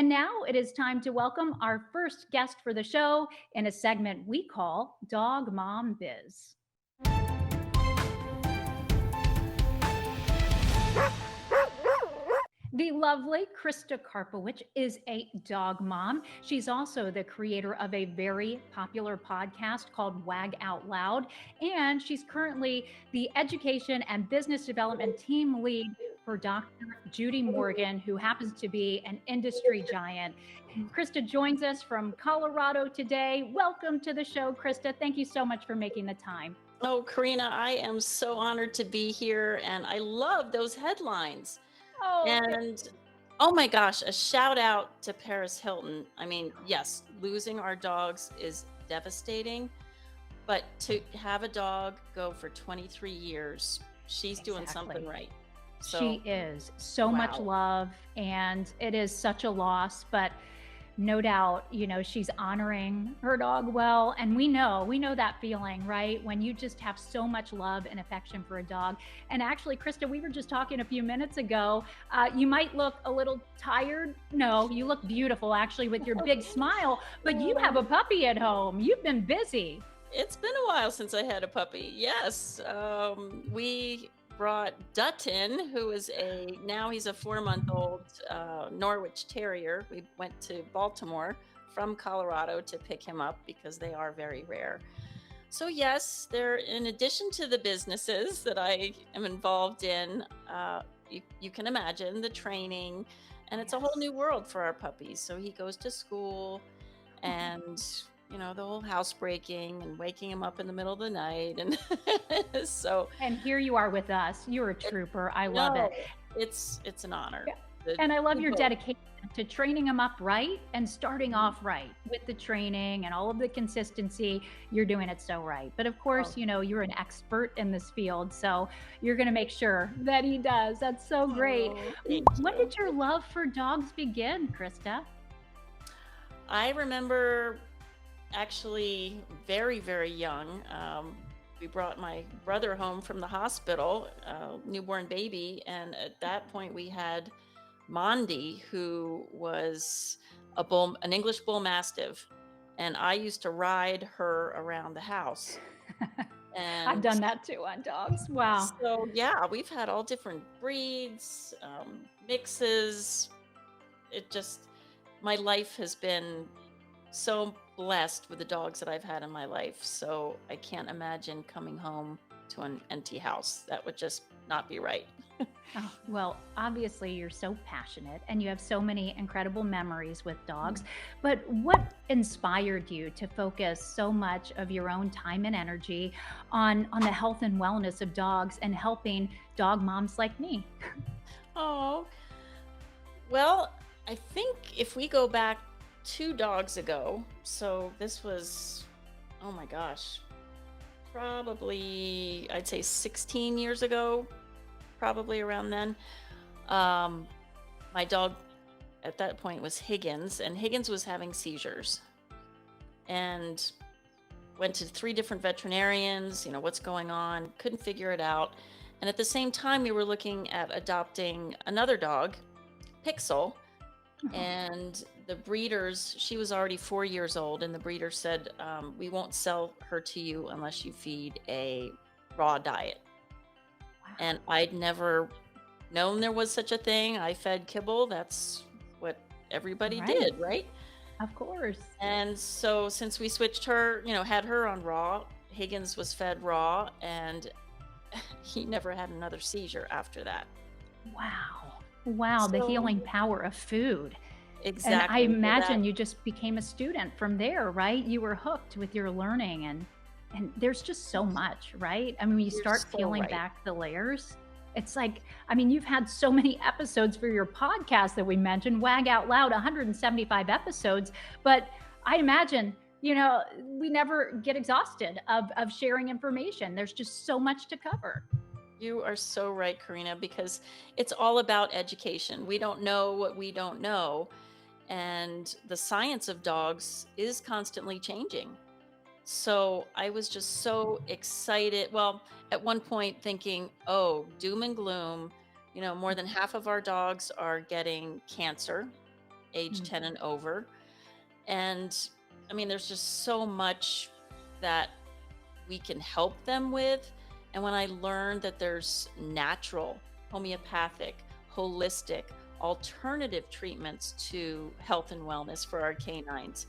And now it is time to welcome our first guest for the show in a segment we call Dog Mom Biz. The lovely Krista Karpowich is a dog mom. She's also the creator of a very popular podcast called Wag Out Loud. And she's currently the education and business development team lead for Dr. Judy Morgan, who happens to be an industry giant. Krista joins us from Colorado today. Welcome to the show, Krista. Thank you so much for making the time. Oh, Karina, I am so honored to be here, and I love those headlines. Oh, And oh my gosh, a shout out to Paris Hilton. I mean, yes, losing our dogs is devastating, but to have a dog go for 23 years, she's doing something exactly. right. She So, is so much wow. love, and it is such a loss, but no doubt, she's honoring her dog well. And we know that feeling, right? When you just have so much love and affection for a dog. And actually, Krista, we were just talking a few minutes ago. You might look a little tired. No, you look beautiful actually with your big smile, but you have a puppy at home. You've been busy. It's been a while since I had a puppy. Yes, we brought Dutton, who is he's a 4-month-old Norwich Terrier. We went to Baltimore from Colorado to pick him up because they are very rare. So yes, they're in addition to the businesses that I am involved in. You can imagine the training, and it's a whole Yes. new world for our puppies. So he goes to school, and the whole housebreaking and waking him up in the middle of the night, and so And here you are with us. You're a it, trooper. I love it. no, it's an honor. Yeah. The, And I love the your both. dedication to training them up right and starting Mhm. off right with the training and all of the consistency. You're doing it so right. But of course, Oh, you're an expert in this field. So you're going to make sure that he does. That's so great. oh, thank When you. did your love for dogs begin, Krista? I remember actually very, very young. We brought my brother home from the hospital, newborn baby, and at that point we had Mondi, who was an English bull mastiff, and I used to ride her around the house. I've And done that too on dogs. Wow. so, yeah, we've had all different breeds, mixes. It just, my life has been so blessed with the dogs that I've had in my life. So I can't imagine coming home to an empty house. That would just not be right. Oh, well, obviously, you're so passionate and you have so many incredible memories with dogs. But what inspired you to focus so much of your own time and energy on the health and wellness of dogs and helping dog moms like me? Oh, well, I think if we go back 2 dogs ago, so this was, oh my gosh, probably I'd say 16 years ago, probably around then. Um, my dog at that point was Higgins, and Higgins was having seizures, and went to 3 different veterinarians. What's going on? Couldn't figure it out. And at the same time, we were looking at adopting another dog, Pixel. And the breeders, she was already 4 years old, and the breeder said, we won't sell her to you unless you feed a raw diet. Wow. And I'd never known there was such a thing. I fed kibble. That's what everybody Right. did, right? Of course. And so since we switched her, had her on raw, Higgins was fed raw, and he never had another seizure after that. Wow. Wow. The So healing power of food. And I exactly. So that imagine you just became a student from there, right? You were hooked with your learning and there's just so much, right? I mean, when you you're start so peeling right. back the layers, it's like, I mean, you've had so many episodes for your podcast that we mentioned, Wag Out Loud, 175 episodes, but I imagine, we never get exhausted of sharing information. There's just so much to cover. You are so right, Karina, because it's all about education. We don't know what we don't know. And the science of dogs is constantly changing. So I was just so excited. Well, at one point thinking, oh, doom and gloom, more than half of our dogs are getting cancer. age Mm. 10 and over. And I mean, there's just so much that we can help them with. And when I learned that there's natural, homeopathic, holistic, alternative treatments to health and wellness for our canines,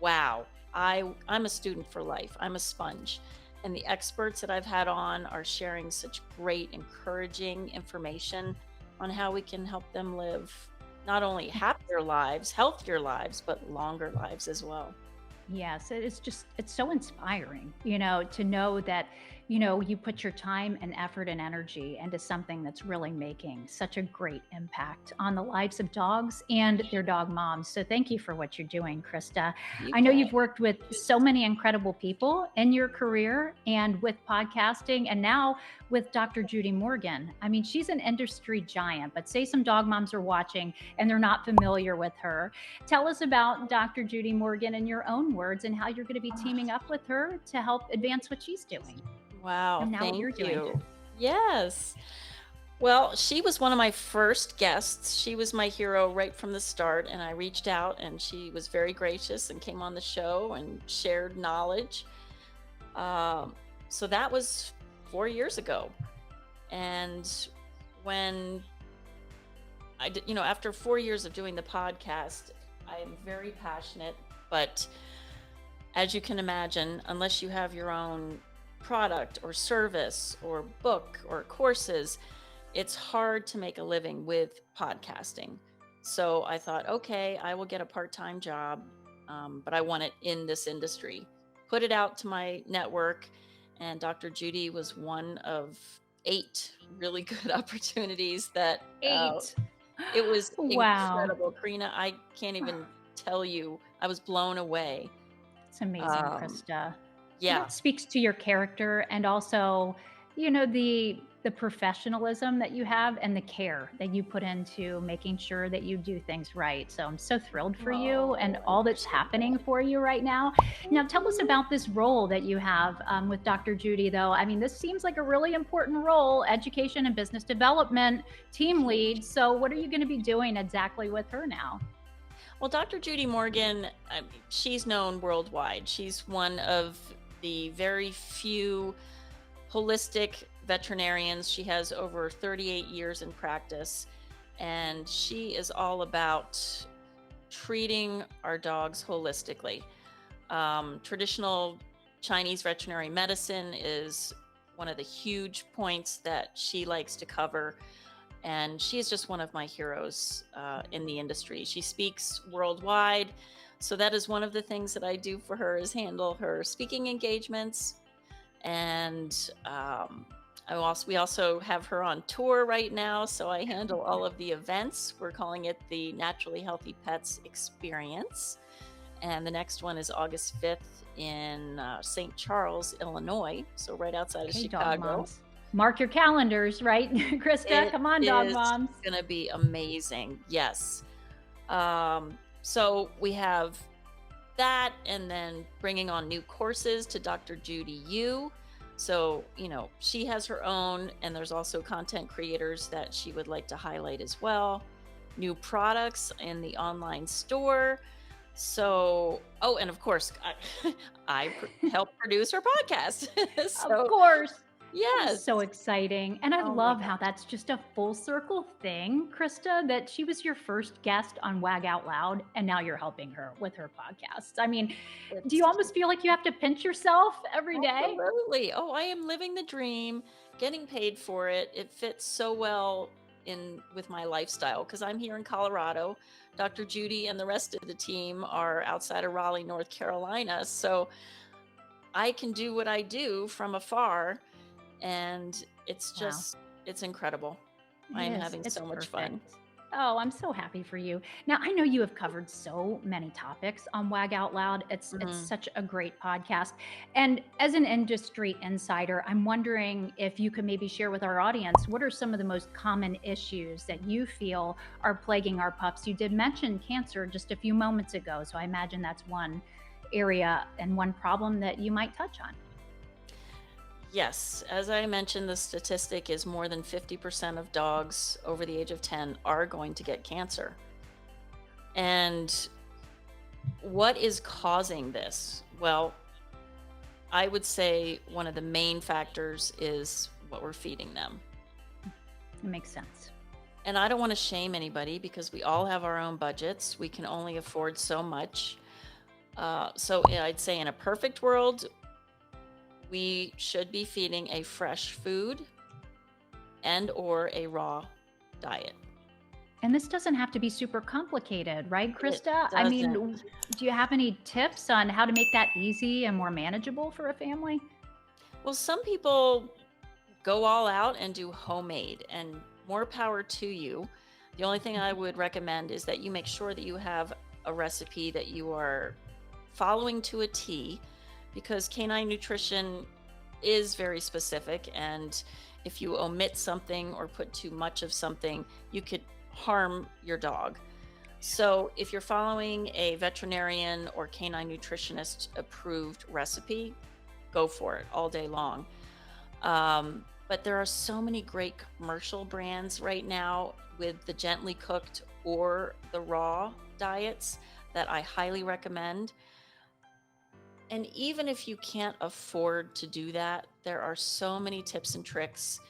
wow, I'm a student for life. I'm a sponge. And the experts that I've had on are sharing such great, encouraging information on how we can help them live not only happier lives, healthier lives, but longer lives as well. Yes, it's so inspiring, to know that, you put your time and effort and energy into something that's really making such a great impact on the lives of dogs and their dog moms. So thank you for what you're doing, Krista. You I know bet. you've worked with so many incredible people in your career and with podcasting and now with Dr. Judy Morgan. I mean, she's an industry giant, but say some dog moms are watching and they're not familiar with her. Tell us about Dr. Judy Morgan in your own words and how you're going to be teaming up with her to help advance what she's doing Wow, and now what thank you're doing. you. Yes. Well, she was one of my first guests. She was my hero right from the start, and I reached out and she was very gracious and came on the show and shared knowledge. Um, so that was 4 years ago. And when I did, after 4 years of doing the podcast, I'm very passionate, but as you can imagine, unless you have your own product or service or book or courses, it's hard to make a living with podcasting. So I thought, okay, I will get a part time job, but I want it in this industry. Put it out to my network, and Dr. Judy was one of 8 really good opportunities that 8. it was Wow. incredible. Karina, I can't even tell you, I was blown away. It's amazing, Um, Krista. yeah, That speaks to your character and also, the professionalism that you have and the care that you put into making sure that you do things right. So I'm so thrilled for you and oh, I all that's appreciate happening that. for you right now. Thank Now, tell us you. about this role that you have with Dr. Judy, though. I mean, this seems like a really important role, education and business development team Huge. lead. So, what are you going to be doing exactly with her now? Well, Dr. Judy Morgan, she's known worldwide. She's one of the very few holistic veterinarians. She has over 38 years in practice, and she is all about treating our dogs holistically. Traditional Chinese veterinary medicine is one of the huge points that she likes to cover. And she is just one of my heroes in the industry. She speaks worldwide. So that is one of the things that I do for her is handle her speaking engagements. And we also have her on tour right now. So I handle all of the events. We're calling it the Naturally Healthy Pets Experience. And the next one is August 5th in St. Charles, Illinois. So right outside of Okay, dog Chicago. moms. Mark your calendars, right? Krista, It come on, dog is moms. going to be amazing. Yes. So we have that, and then bringing on new courses to Dr. Judy Yu. So, she has her own, and there's also content creators that she would like to highlight as well. New products in the online store. So, oh, and of course, I help produce her podcast. Of So, course. That is yes. so exciting. And I Oh my love God. how that's just a full circle thing, Krista, that she was your first guest on Wag Out Loud, and now you're helping her with her podcasts. I mean, do you It's almost feel like you have to pinch yourself every day? Absolutely. Oh, I am living the dream, getting paid for it. It fits so well in with my lifestyle because I'm here in Colorado. Dr. Judy and the rest of the team are outside of Raleigh, North Carolina. So I can do what I do from afar, and Wow. it's incredible. It I am is. having It's so much fun. perfect. Oh, I'm so happy for you. Now, I know you have covered so many topics on Wag Out Loud. It's Mhm. such a great podcast. And as an industry insider, I'm wondering if you could maybe share with our audience what are some of the most common issues that you feel are plaguing our pups? You did mention cancer just a few moments ago, so I imagine that's one area and one problem that you might touch on. Yes, as I mentioned, the statistic is more than 50% of dogs over the age of 10 are going to get cancer. And what is causing this? Well, I would say one of the main factors is what we're feeding them. It makes sense. And I don't want to shame anybody because we all have our own budgets. We can only afford so much. So I'd say in a perfect world, we should be feeding a fresh food and or a raw diet. And this doesn't have to be super complicated, right, It Krista? I mean, doesn't. do you have any tips on how to make that easy and more manageable for a family? Well, some people go all out and do homemade, and more power to you. The only thing I would recommend is that you make sure that you have a recipe that you are following to a T, because canine nutrition is very specific. And if you omit something or put too much of something, you could harm your dog. So if you're following a veterinarian or canine nutritionist approved recipe, go for it all day long. But there are so many great commercial brands right now with the gently cooked or the raw diets that I highly recommend. And even if you can't afford to do that, there are so many tips and tricks.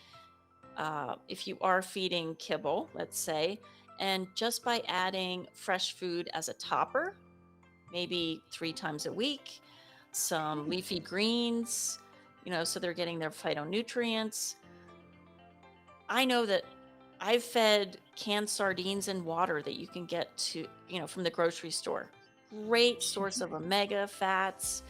If you are feeding kibble, let's say, and just by adding fresh food as a topper, maybe 3 times a week, some leafy greens, so they're getting their phytonutrients. I know that I've fed canned sardines and water that you can get from the grocery store. Great source of omega fats.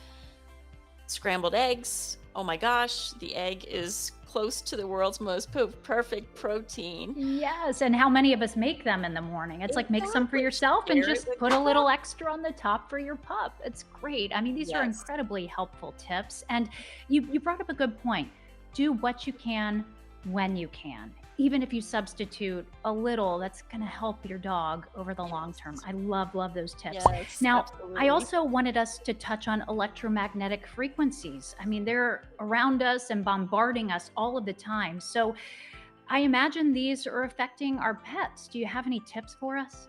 Scrambled eggs. Oh my gosh, the egg is close to the world's most perfect protein. Yes, and how many of us make them in the morning? It's like make some for Exactly. yourself and Share it just with put your a little dog. extra on the top for your pup. It's great. I mean, these are Yes. incredibly helpful tips. And you brought up a good point. Do what you can when you can. Even if you substitute a little, that's going to help your dog over the long term. Yes. I love those tips. Yes, Now, I absolutely. also wanted us to touch on electromagnetic frequencies. I mean, they're around us and bombarding us all of the time. So I imagine these are affecting our pets. Do you have any tips for us?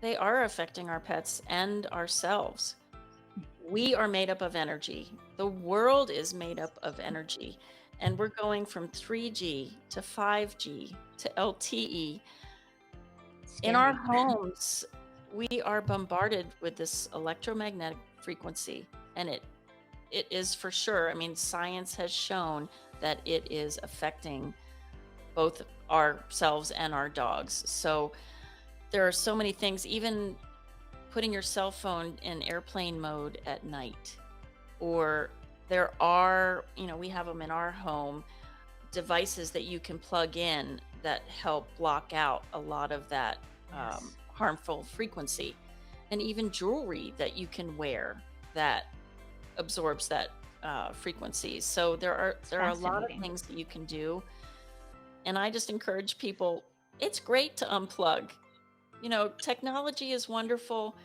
They are affecting our pets and ourselves. We are made up of energy. The world is made up of energy. And we're going from 3G to 5G to LTE. In our Scary. homes, we are bombarded with this electromagnetic frequency, and it is for sure. I mean, science has shown that it is affecting both ourselves and our dogs. So there are so many things, even putting your cell phone in airplane mode at night, or there are, we have them in our home, devices that you can plug in that help block out a lot of that Yes. harmful frequency, and even jewelry that you can wear that absorbs that frequency. So there are a lot of Fascinating. things that you can do, and I just encourage people. It's great to unplug. Technology is wonderful,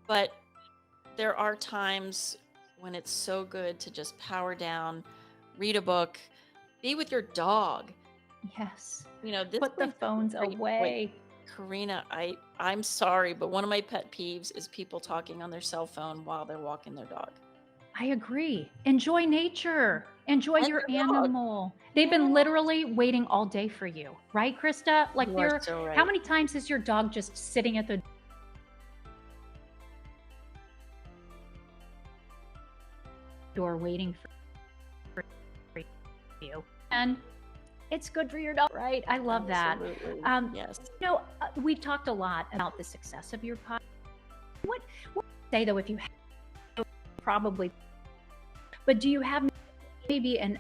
but there are times when it's so good to just power down, read a book, be with your dog. Yes. This Put the brings up a phones great point. away. Karina, I'm sorry, but one of my pet peeves is people talking on their cell phone while they're walking their dog. I agree. Enjoy nature. Enjoy And your their dog. animal. They've been Yeah. literally waiting all day for you, right, Krista? Like You are they're so how right. many times is your dog just sitting at the door waiting for you? And it's good for your dog, right? I love that. Absolutely. Um, Yes. we've talked a lot about the success of your podcast. What would you say though, if you have, probably, but do you have maybe an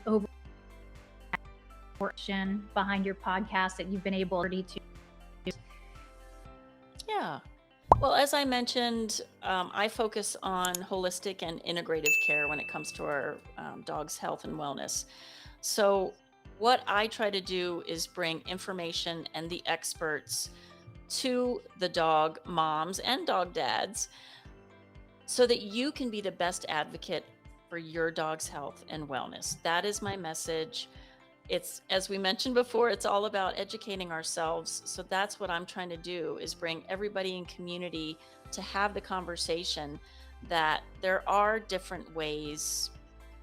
overarching behind your podcast that you've been able to? Yeah. Well, as I mentioned, I focus on holistic and integrative care when it comes to our dog's health and wellness. So, what I try to do is bring information and the experts to the dog moms and dog dads so that you can be the best advocate for your dog's health and wellness. That is my message. it's, as we mentioned before, it's all about educating ourselves. So that's what I'm trying to do, is bring everybody in community to have the conversation that there are different ways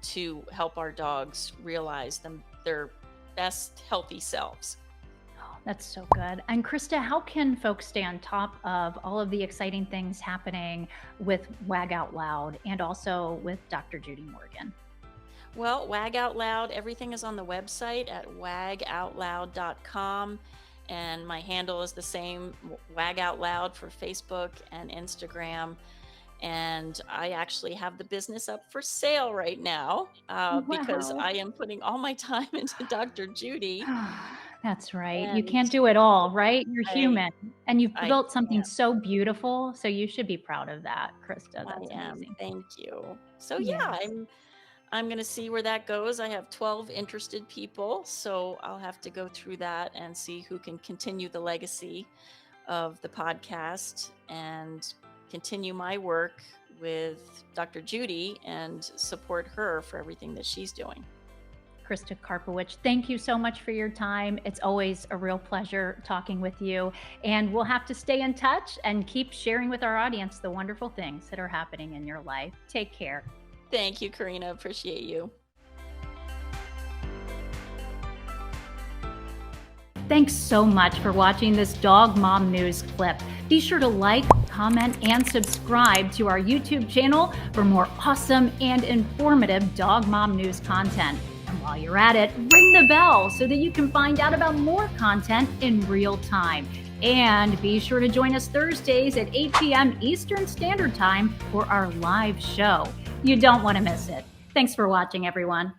to help our dogs realize their best healthy selves. Oh, that's so good. And Krista, how can folks stay on top of all of the exciting things happening with Wag Out Loud and also with Dr. Judy Morgan? Well, Wag Out Loud, everything is on the website at wagoutloud.com. And my handle is the same, Wag Out Loud, for Facebook and Instagram. And I actually have the business up for sale right now because Wow. I am putting all my time into Dr. Judy. That's right. You And can't do it all, right? You're I, human and you've I built something am. so beautiful. So you should be proud of that, Krista. I That's am. amazing. Thank you. So yeah, Yes. I'm going to see where that goes. I have 12 interested people, so I'll have to go through that and see who can continue the legacy of the podcast and continue my work with Dr. Judy and support her for everything that she's doing. Krista Karpowich, thank you so much for your time. It's always a real pleasure talking with you. And we'll have to stay in touch and keep sharing with our audience the wonderful things that are happening in your life. Take care. Thank you, Karina. Appreciate you. Thanks so much for watching this Dog Mom News clip. Be sure to like, comment, and subscribe to our YouTube channel for more awesome and informative Dog Mom News content. And while you're at it, ring the bell so that you can find out about more content in real time. And be sure to join us Thursdays at 8 p.m. Eastern Standard Time for our live show. You don't want to miss it. Thanks for watching, everyone.